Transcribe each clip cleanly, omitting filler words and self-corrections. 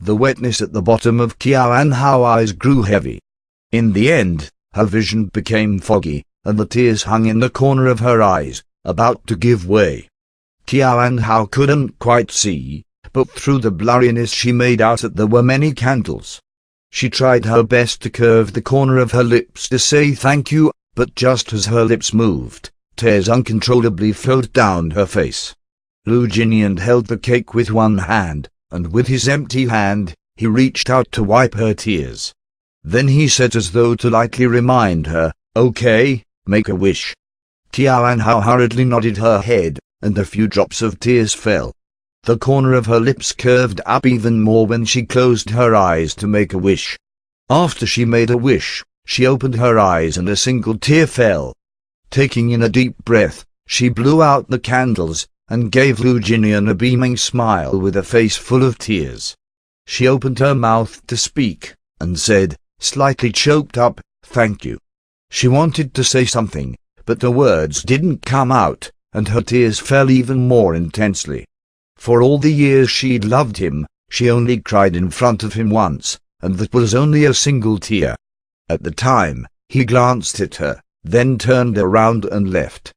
The wetness at the bottom of Qian Hao's eyes grew heavy. In the end, her vision became foggy, and the tears hung in the corner of her eyes, about to give way. Qian Hao couldn't quite see, but through the blurriness she made out that there were many candles. She tried her best to curve the corner of her lips to say thank you, but just as her lips moved, tears uncontrollably flowed down her face. Lu Jinian held the cake with one hand, and with his empty hand, he reached out to wipe her tears. Then he said as though to lightly remind her, "Okay, make a wish." Qian Hao hurriedly nodded her head, and a few drops of tears fell. The corner of her lips curved up even more when she closed her eyes to make a wish. After she made a wish, she opened her eyes and a single tear fell. Taking in a deep breath, she blew out the candles, and gave Lu Jinian a beaming smile with a face full of tears. She opened her mouth to speak, and said, slightly choked up, "Thank you." She wanted to say something, but the words didn't come out, and her tears fell even more intensely. For all the years she'd loved him, she only cried in front of him once, and that was only a single tear. At the time, he glanced at her, then turned around and left.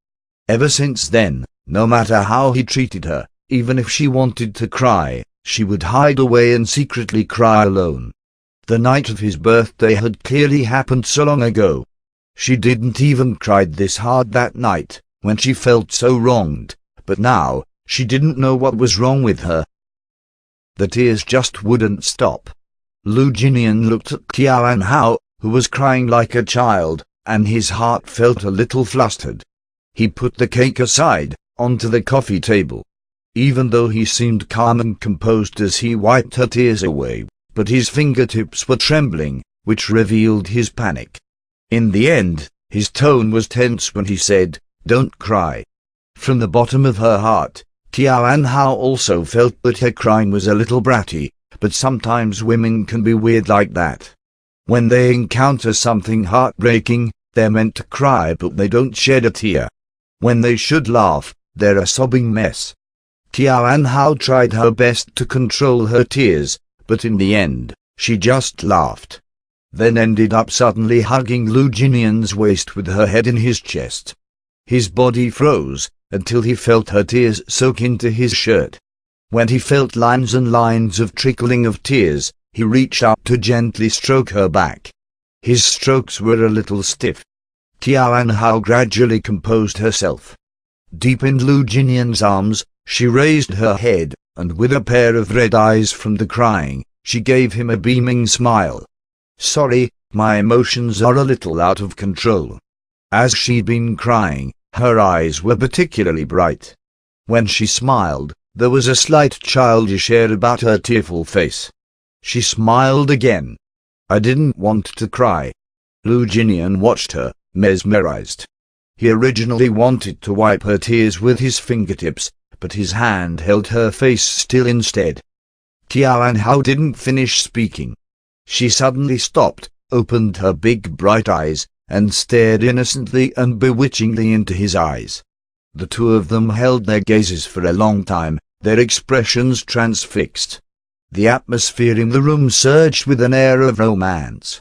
Ever since then, no matter how he treated her, even if she wanted to cry, she would hide away and secretly cry alone. The night of his birthday had clearly happened so long ago. She didn't even cry this hard that night, when she felt so wronged, but now, she didn't know what was wrong with her. The tears just wouldn't stop. Lu Jinian looked at Qian Hao, who was crying like a child, and his heart felt a little flustered. He put the cake aside, onto the coffee table. Even though he seemed calm and composed as he wiped her tears away, but his fingertips were trembling, which revealed his panic. In the end, his tone was tense when he said, "Don't cry." From the bottom of her heart, Qian Hao also felt that her crying was a little bratty, but sometimes women can be weird like that. When they encounter something heartbreaking, they're meant to cry but they don't shed a tear. When they should laugh, they're a sobbing mess. Qian Hao tried her best to control her tears, but in the end, she just laughed. Then ended up suddenly hugging Lu Jinian's waist with her head in his chest. His body froze, until he felt her tears soak into his shirt. When he felt lines and lines of trickling of tears, he reached out to gently stroke her back. His strokes were a little stiff. Qian Hao gradually composed herself. Deep in Lu Jinian's arms, she raised her head, and with a pair of red eyes from the crying, she gave him a beaming smile. "Sorry, my emotions are a little out of control." As she'd been crying, her eyes were particularly bright. When she smiled, there was a slight childish air about her tearful face. She smiled again. "I didn't want to cry." Lu Jinian watched her, mesmerized. He originally wanted to wipe her tears with his fingertips, but his hand held her face still instead. Qian Hao didn't finish speaking. She suddenly stopped, opened her big bright eyes, and stared innocently and bewitchingly into his eyes. The two of them held their gazes for a long time, their expressions transfixed. The atmosphere in the room surged with an air of romance.